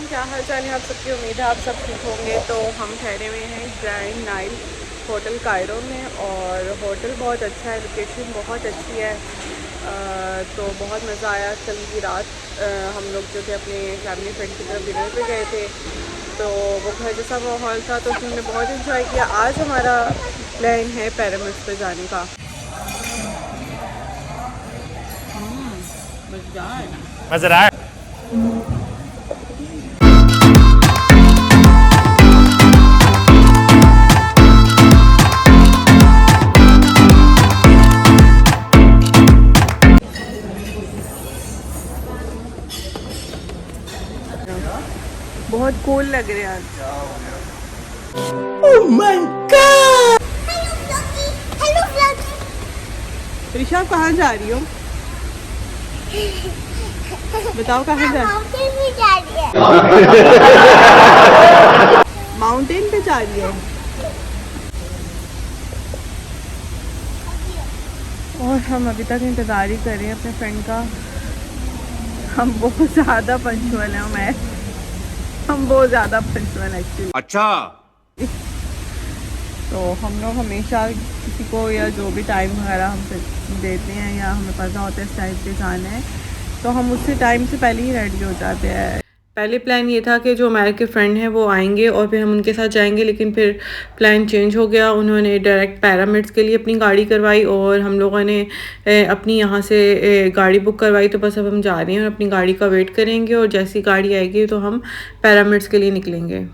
क्या हाल चाल है आप सबकी। उम्मीद है आप सब ठीक होंगे। तो हम ठहरे हुए हैं ग्रैंड नाइल होटल कायरो में और होटल बहुत अच्छा है, लोकेशन बहुत अच्छी है। तो बहुत मज़ा आया। कल की रात हम लोग जो थे अपने फैमिली फ्रेंड की तरफ डिनर पे गए थे, तो वो घर जैसा माहौल था, तो उसमें हमने बहुत इंजॉय किया। आज हमारा प्लान है पिरामिड्स पे जाने का। मज़ेदार। बहुत कूल लग रहे हैं आज। Oh my God! Hello Flocky. Risha कहाँ जा रही हो? बताओ कहाँ जा रही माउंटेन में जा रही है। माउंटेन पे जा रही है। और हम अभी तक इंतज़ार ही कर रहे हैं अपने फ्रेंड का। हम बहुत ज़्यादा पंचुअल हैं। हम बहुत ज़्यादा पंचुअल एक्चुअली। अच्छा। तो हम लोग हमेशा किसी को या जो भी टाइम वगैरह हम देते हैं या हमें पता होता है इस टाइम पे जाना है, तो हम उससे टाइम से पहले ही रेडी हो जाते हैं। पहले प्लान ये था कि जो हमारे के फ्रेंड हैं वो आएंगे और फिर हम उनके साथ जाएंगे, लेकिन फिर प्लान चेंज हो गया। उन्होंने डायरेक्ट पिरामिड्स के लिए अपनी गाड़ी करवाई और हम लोगों ने अपनी यहाँ से गाड़ी बुक करवाई। तो बस अब हम जा रहे हैं और अपनी गाड़ी का वेट करेंगे और जैसी गाड़ी आएगी तो हम पिरामिड्स के लिए निकलेंगे।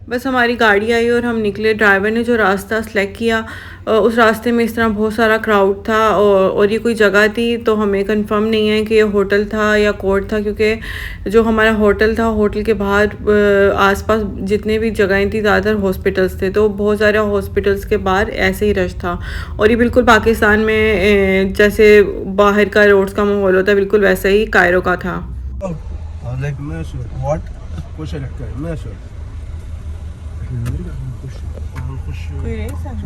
बस हमारी गाड़ी आई और हम निकले। ड्राइवर ने जो रास्ता सेलेक्ट किया उस रास्ते में इस तरह बहुत सारा क्राउड था और ये कोई जगह थी, तो हमें कंफर्म नहीं है कि ये होटल था या कोर्ट था, क्योंकि जो हमारा होटल था, होटल के बाहर आसपास जितने भी जगहें थी ज़्यादातर हॉस्पिटल्स थे, तो बहुत सारे हॉस्पिटल्स के बाहर ऐसे ही रश था। और ये बिल्कुल पाकिस्तान में जैसे बाहर का रोड्स का माहौल होता है, बिल्कुल वैसा ही कायरो का था। कोई रेस है?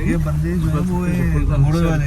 ये बंदे जो है वो घोड़े वाले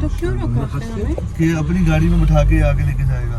तो क्यों रोका आपने हमें? कि अपनी गाड़ी में बिठा के आगे लेके जाएगा।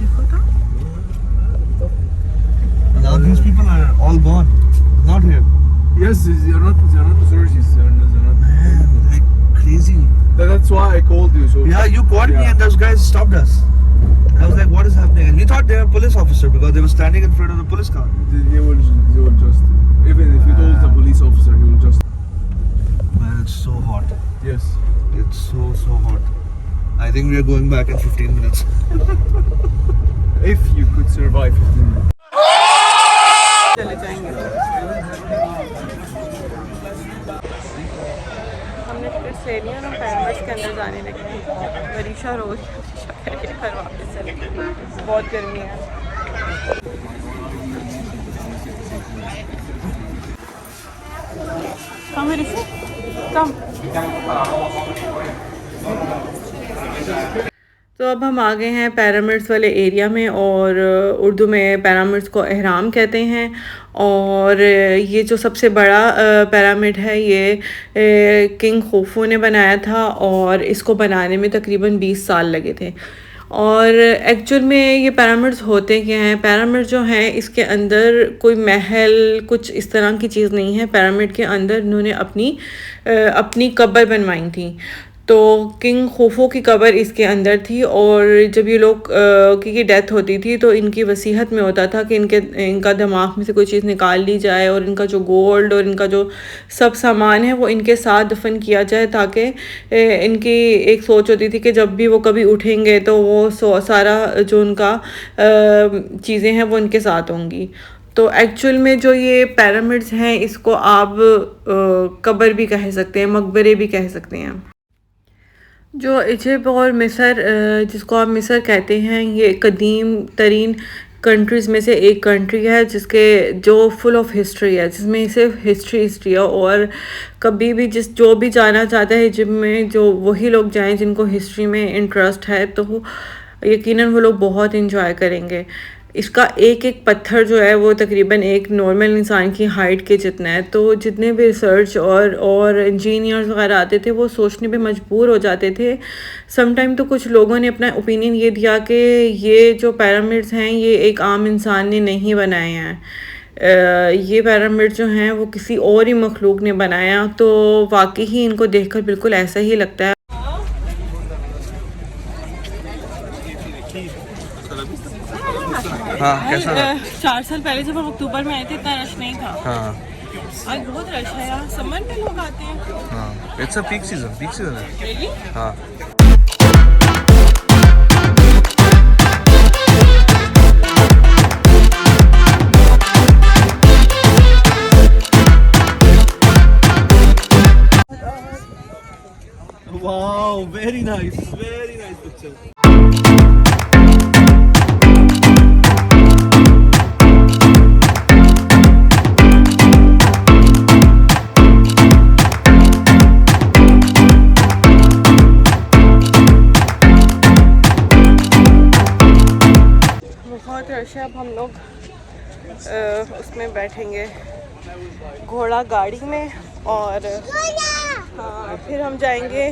देखो तो। Now these people are all gone, not here. Yes, they're not authorities. They're not. Man, like crazy. That's why I called you. So Yeah, you called me and those guys stopped us. I was like, what is happening? And we thought they were a police officer because they were standing in front of the police car. they will just even if you told the police officer, he will just Man, it's so hot. yes. It's so hot. I think we are going back in 15 minutes. If you could survive 15 minutes. चले जाएंगे। हमने ticket ले लिया ना, pyramids के अंदर जाने लगे हैं। वरीशा रोज करके घर वापस चले गए। बहुत गर्मी है। कम है ऋषि, कम। तो अब हम आ गए हैं पिरामिड्स वाले एरिया में, और उर्दू में पिरामिड्स को एहराम कहते हैं। और ये जो सबसे बड़ा पिरामिड है ये किंग खुफू ने बनाया था और इसको बनाने में तकरीबन 20 साल लगे थे। और एक्चुअल में ये पिरामिड्स होते क्या हैं? पिरामिड जो हैं इसके अंदर कोई महल कुछ इस तरह की चीज़ नहीं है। पिरामिड के अंदर इन्होंने अपनी कब्र बनवाई थी। तो किंग खुफू की कब्र इसके अंदर थी, और जब ये लोग की डेथ होती थी तो इनकी वसीयत में होता था कि इनका दिमाग में से कोई चीज़ निकाल ली जाए और इनका जो गोल्ड और इनका जो सब सामान है वो इनके साथ दफन किया जाए, ताकि इनकी एक सोच होती थी कि जब भी वो कभी उठेंगे तो वो सारा जो उनका चीज़ें हैं वो इनके साथ होंगी। तो एक्चुअल में जो ये पिरामिड्स हैं इसको आप कब्र भी कह सकते हैं, मकबरे भी कह सकते हैं। जो इजिप्ट और मिस्र, जिसको आप मिस्र कहते हैं, ये कदीम तरीन कंट्रीज़ में से एक कंट्री है जिसके जो फुल ऑफ हिस्ट्री है, जिसमें सिर्फ हिस्ट्री है। और कभी भी जो भी जाना चाहता है जिम में, जो वही लोग जाएं जिनको हिस्ट्री में इंटरेस्ट है, तो यकीनन वो लोग बहुत इंजॉय करेंगे। इसका एक एक पत्थर जो है वो तकरीबन एक नॉर्मल इंसान की हाइट के जितना है। तो जितने भी रिसर्च और इंजीनियर्स वगैरह आते थे वो सोचने पे मजबूर हो जाते थे। समटाइम तो कुछ लोगों ने अपना ओपिनियन ये दिया कि ये जो पिरामिड्स हैं ये एक आम इंसान ने नहीं बनाए हैं, ये पिरामिड जो हैं वो किसी और ही मखलूक ने बनाया। तो वाकई ही इनको देखकर बिल्कुल ऐसा ही लगता है। हाँ, कैसा था? 4 साल पहले जब हम अक्टूबर में आए थे इतना रश नहीं था। हाँ आज बहुत रश है यार, समर में लोग आते हैं। हाँ, इट्स अ पीक सीजन है। Really? हाँ। Wow, very nice picture. बहुत रश है। अब हम लोग उसमें बैठेंगे घोड़ा गाड़ी में, और हाँ फिर हम जाएंगे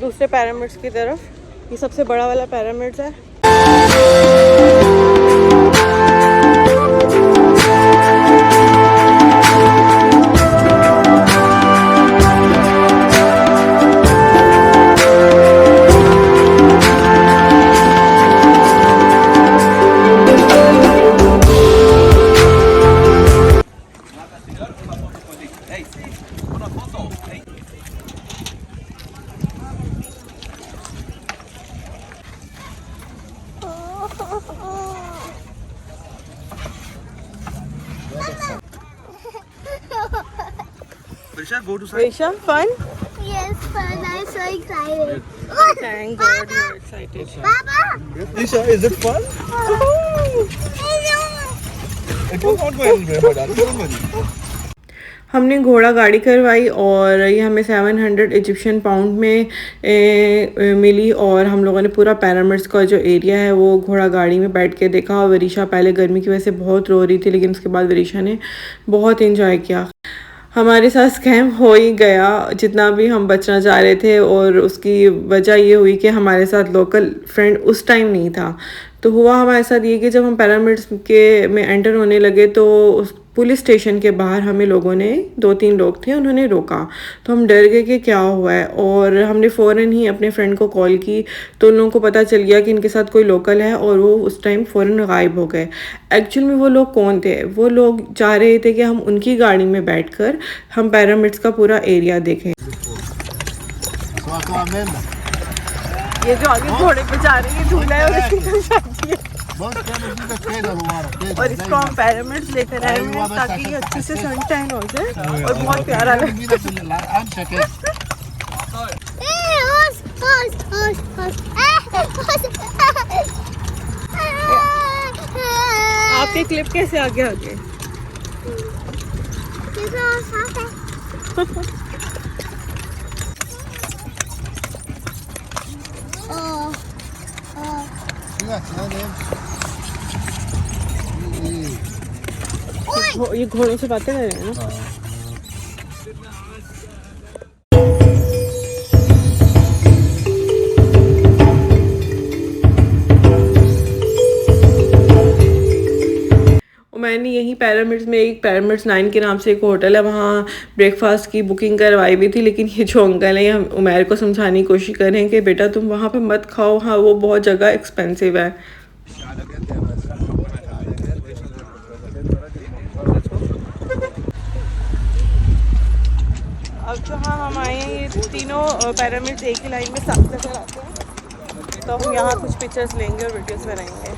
दूसरे पिरामिड्स की तरफ। ये सबसे बड़ा वाला पिरामिड्स है। Prisha, go to side. Risha, fun? Yes, fun. I'm so excited. Thank God you're excited. Papa! Prisha, is it fun? Hello! It was not going anywhere, my darling. Don't worry. हमने घोड़ा गाड़ी करवाई और ये हमें 700 Egyptian pound में मिली। और हम लोगों ने पूरा पिरामिड्स का जो एरिया है वो घोड़ा गाड़ी में बैठ के देखा। और वरीशा पहले गर्मी की वजह से बहुत रो रही थी, लेकिन उसके बाद वरीशा ने बहुत इंजॉय किया। हमारे साथ स्कैम हो ही गया जितना भी हम बचना चाह रहे थे, और उसकी वजह ये हुई कि हमारे साथ लोकल फ्रेंड उस टाइम नहीं था। तो हुआ हमारे साथ ये कि जब हम पिरामिड्स के में एंटर होने लगे तो उस पुलिस स्टेशन के बाहर हमें लोगों ने, 2-3 लोग थे, उन्होंने रोका। तो हम डर गए कि क्या हुआ है, और हमने फ़ौरन ही अपने फ्रेंड को कॉल की। तो उन लोगों को पता चल गया कि इनके साथ कोई लोकल है, और वो उस टाइम फ़ौरन गायब हो गए। एक्चुअल में वो लोग कौन थे? वो लोग चाह रहे थे कि हम उनकी गाड़ी में बैठकर हम पिरामिड्स का पूरा एरिया देखें। ये जो आगे घोड़े पे जा रही है दूल्हा है और इसकी तो शादी है, और इसको हम पिरामिड्स लेकर आए हैं ताकि अच्छे से सनशाइन हो जाए और बहुत प्यारा लगे। आपके क्लिप कैसे आगे आगे? ये घोड़ों से बातें कर रहे हैं ना। मैंने यहीं पिरामिड्स में एक पिरामिड्स 9 के नाम से एक होटल है, वहाँ ब्रेकफास्ट की बुकिंग करवाई भी थी। लेकिन ये जो अंकल हैं हम उमैर को समझाने की कोशिश कर रहे हैं कि बेटा तुम वहाँ पे मत खाओ, हाँ वो बहुत जगह एक्सपेंसिव है। अब जहाँ हम आए हैं ये तीनों पिरामिड्स एक ही लाइन में साथ नजर आते हैं, तो हम यहाँ कुछ पिक्चर्स लेंगे और वीडियोस बनाएंगे।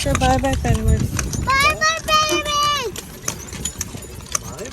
So bye bye pyramids. Bye bye pyramids.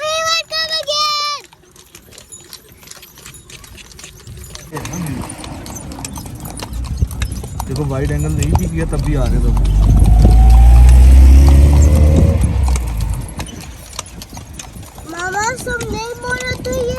We will come again. देखो वाइड एंगल नहीं भी किया तब भी आ रहे थे। Mama, some नहीं बोला तो ये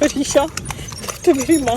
फरीशा तो मेरी माँ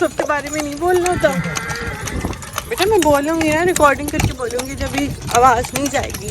सबके बारे में नहीं बोलना था। बेटा मैं बोलूँगी ना, रिकॉर्डिंग करके बोलूँगी, जब भी आवाज़ नहीं जाएगी।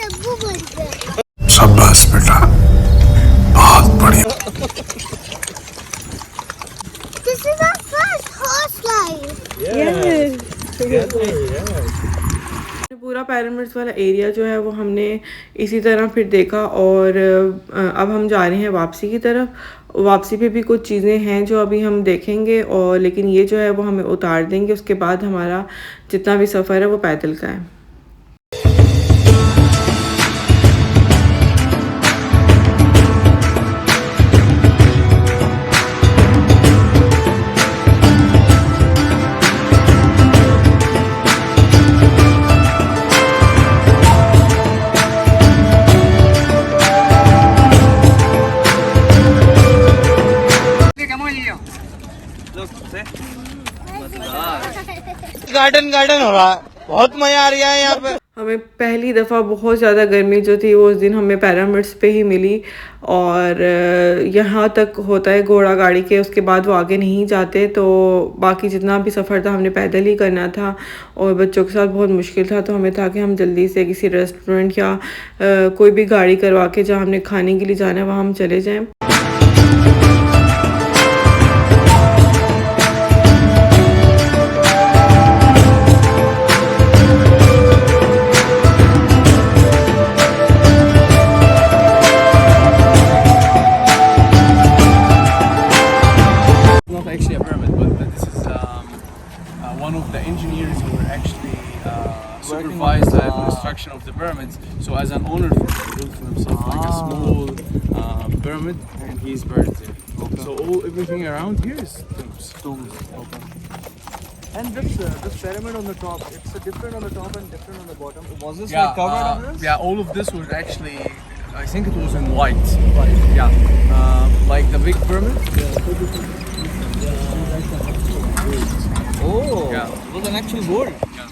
डब्बू बन गए। शाबाश बेटा, बहुत बढ़िया। This is our first horse ride. पूरा पैरामिड्स वाला एरिया जो है वो हमने इसी तरह फिर देखा और अब हम जा रहे हैं वापसी की तरफ। वापसी पे भी कुछ चीज़ें हैं जो अभी हम देखेंगे, और लेकिन ये जो है वो हमें उतार देंगे। उसके बाद हमारा जितना भी सफ़र है वो पैदल का है। गार्डन गार्डन हो रहा है, बहुत मजा आ रहा है यहाँ पे। हमें पहली दफ़ा बहुत ज़्यादा गर्मी जो थी वो उस दिन हमें पैरामिड्स पे ही मिली, और यहाँ तक होता है घोड़ा गाड़ी के, उसके बाद वो आगे नहीं जाते। तो बाकी जितना भी सफ़र था हमने पैदल ही करना था, और बच्चों के साथ बहुत मुश्किल था। तो हमें था कि हम जल्दी से किसी रेस्टोरेंट या कोई भी गाड़ी करवा के जहाँ हमने खाने के लिए जाना है वहाँ हम चले जाएँ। Not actually a pyramid, but this is one of the engineers who were actually supervised the construction of the pyramids. So as an owner, he built for himself like a small pyramid, and he's buried there. So everything around here is tombs. And this pyramid on the top, it's different on the top and different on the bottom. Was this Yeah, like covered on this? yeah, all of this was actually, I think it was in white. Yeah, like the big pyramid. Oh, Yeah. it was an actual gold. Yeah.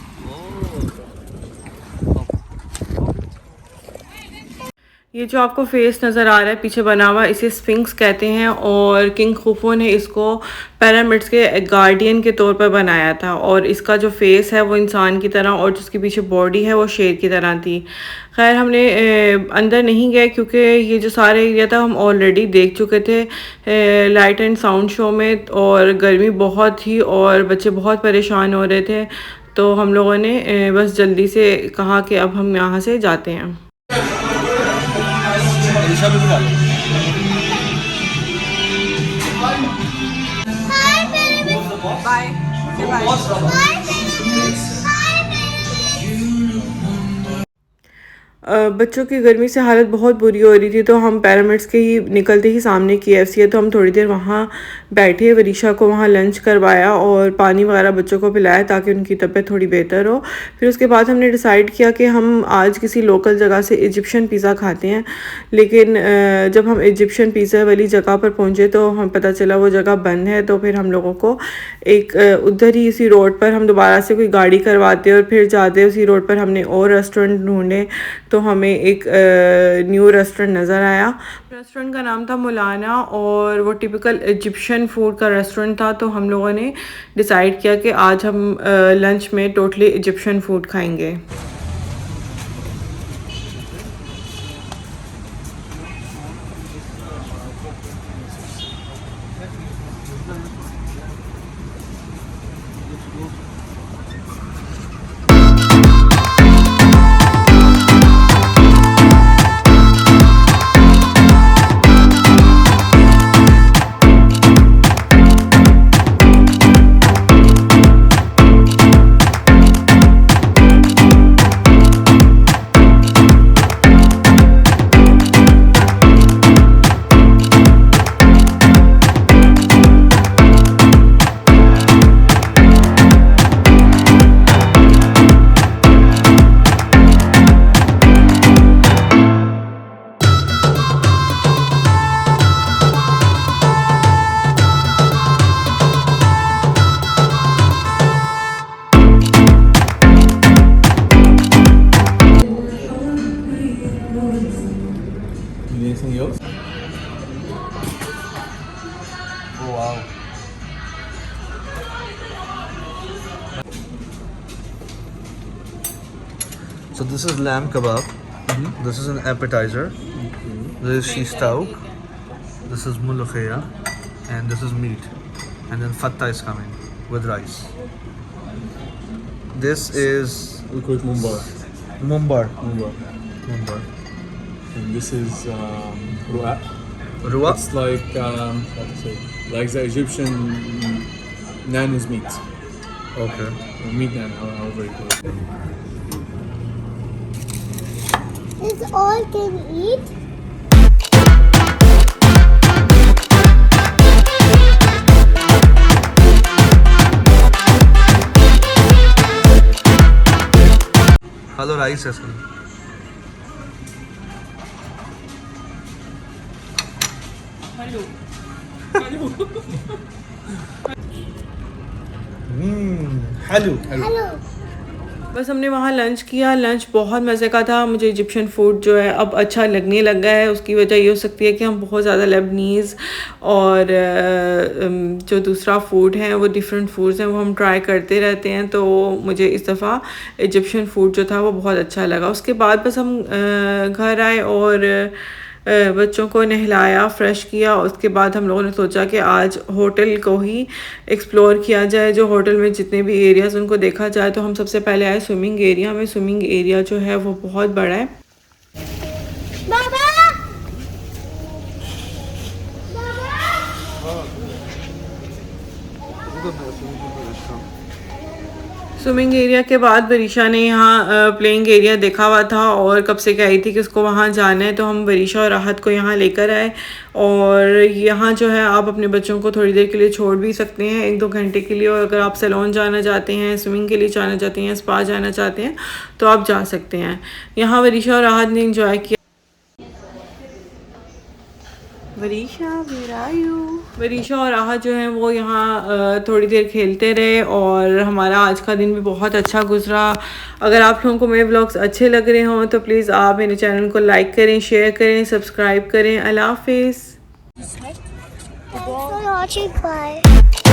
ये जो आपको face नज़र आ रहा है पीछे बना हुआ, इसे स्फिंक्स कहते हैं, और किंग खुफू ने इसको पैरामिड्स के गार्डियन के तौर पर बनाया था। और इसका जो फेस है वो इंसान की तरह, और जिसकी पीछे बॉडी है वो शेर की तरह थी। खैर हमने अंदर नहीं गए क्योंकि ये जो सारे एरिया था हम ऑलरेडी देख चुके थे लाइट एंड साउंड शो में, और गर्मी बहुत थी और बच्चे बहुत परेशान हो रहे थे। तो हम लोगों ने बस जल्दी से कहा कि अब हम यहाँ से जाते हैं। Hi pyramids. Bye bye. Hi pyramids. Hi pyramids. बच्चों की गर्मी से हालत बहुत बुरी हो रही थी, तो हम पैरामिड्स के ही निकलते ही सामने KFC है, तो हम थोड़ी देर वहाँ बैठे, वरीशा को वहाँ लंच करवाया और पानी वगैरह बच्चों को पिलाया ताकि उनकी तबीयत थोड़ी बेहतर हो। फिर उसके बाद हमने डिसाइड किया कि हम आज किसी लोकल जगह से इजिप्शियन पिज़्ज़ा खाते हैं। लेकिन जब हम इजिप्शियन पिज़्ज़ा वाली जगह पर पहुँचे तो हमें पता चला वो जगह बंद है। तो फिर हम लोगों को एक उधर ही इसी रोड पर हम दोबारा से कोई गाड़ी करवाते और फिर जाते उसी रोड पर हमने और रेस्टोरेंट ढूंढे, तो हमें एक न्यू रेस्टोरेंट नज़र आया। रेस्टोरेंट का नाम था मौलाना, और वो टिपिकल इजिप्शियन फूड का रेस्टोरेंट था। तो हम लोगों ने डिसाइड किया कि आज हम लंच में टोटली इजिप्शियन फूड खाएंगे। So this is lamb kebab. This is an appetizer. This is shish taouk. This is mulukhiya, and this is meat. And then fatta is coming with rice. This is We call it mumbar. mumbar. Mumbar. And this is ru'a. Ruwa. It's like how to say, like the Egyptian naan is meat. Okay. Or meat naan, however you call it. It's all can eat. Hello, rice is coming. Hello. Hello. बस हमने वहाँ lunch किया। Lunch बहुत मज़े का था। मुझे Egyptian food जो है अब अच्छा लगने लगा है। उसकी वजह ये हो सकती है कि हम बहुत ज़्यादा लेबनीज़ और जो दूसरा फ़ूड है वो डिफरेंट फूड्स हैं वो हम ट्राई करते रहते हैं। तो मुझे इस दफ़ा इजिप्शियन फ़ूड जो था वो बहुत अच्छा लगा। उसके बाद बस हम घर आए और बच्चों को नहलाया, फ़्रेश किया। उसके बाद हम लोगों ने सोचा कि आज होटल को ही एक्सप्लोर किया जाए। जो होटल में जितने भी एरियाज़ उनको देखा जाए। तो हम सबसे पहले आए स्विमिंग एरिया में। स्विमिंग एरिया जो है वो बहुत बड़ा है। Baba. स्विमिंग एरिया के बाद वरीशा ने यहाँ प्लेइंग एरिया देखा हुआ था और कब से कही थी कि उसको वहाँ जाना है। तो हम वरीशा और राहत को यहाँ लेकर आए और यहाँ जो है आप अपने बच्चों को थोड़ी देर के लिए छोड़ भी सकते हैं, 1-2 घंटे के लिए। और अगर आप सैलून जाना चाहते हैं, स्विमिंग के लिए जाना चाहते हैं, स्पा जाना चाहते हैं तो आप जा सकते हैं। यहाँ वरीशा और राहत ने इंजॉय किया। वरीशा और राहत जो हैं वो यहाँ थोड़ी देर खेलते रहे और हमारा आज का दिन भी बहुत अच्छा गुजरा। अगर आप लोगों को मेरे व्लॉग्स अच्छे लग रहे हों तो प्लीज़ आप मेरे चैनल को लाइक करें, शेयर करें, सब्सक्राइब करें। अल्लाह हाफिज़। Thanks for watching. Bye.